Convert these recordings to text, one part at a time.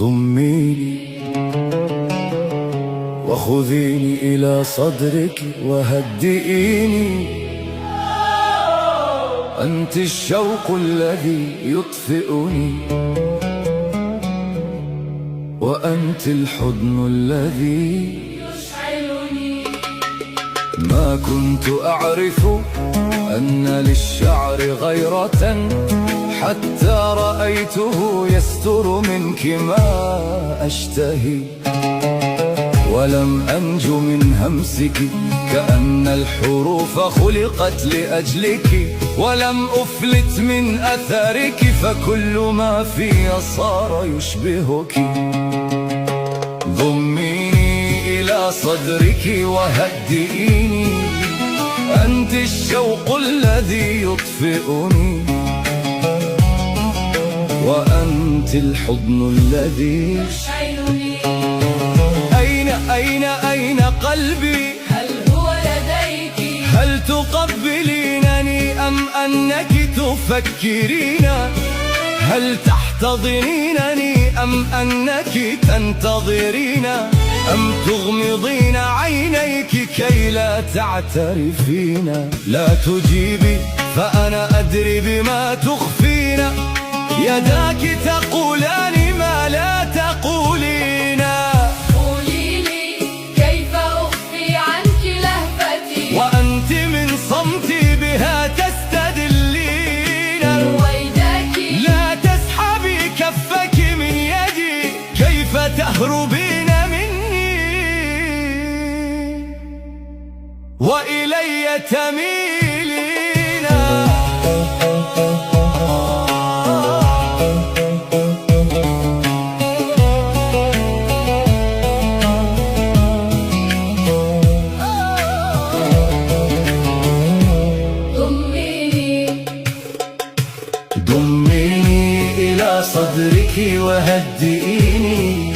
ضميني وخذيني إلى صدرك وهدئيني، أنت الشوق الذي يطفئني، وأنت الحضن الذي يشعلني. ما كنت أعرف أن للشعر غيرة حتى رأيته يستر منك ما أشتهي، ولم أنج من همسك كأن الحروف خلقت لأجلك، ولم أفلت من أثرك فكل ما في صار يشبهك. ضميني إلى صدرك وهدئيني، أنت الشوق الذي يطفئني، وأنت الحضن الذي يشعلني. أين قلبي؟ هل هو لديك؟ هل تقبلينني أم أنك تفكرين؟ هل تحتضنينني أم أنك تنتظرين؟ أم تغمضين عينيك كي لا تعترفين؟ لا تجيبي فأنا أدري بما تخفين، يداك تقولان ما لا تقولين. قولي لي كيف أخفي عنك لهفتي، وأنت من صمتي بها تستدلين. رويداك لا تسحبي كفك من يدي، كيف تهربين مني وإلي تميلين. ضميني إلى صدرك وهدئيني،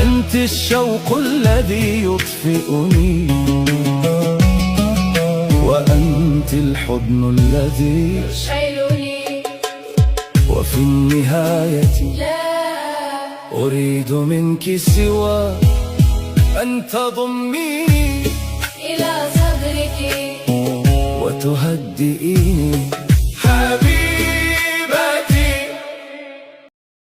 أنت الشوق الذي يطفئني، وأنت الحضن الذي يشعلني. وفي النهاية لا أريد منك سوى أن تضميني إلى صدرك وتهدئيني.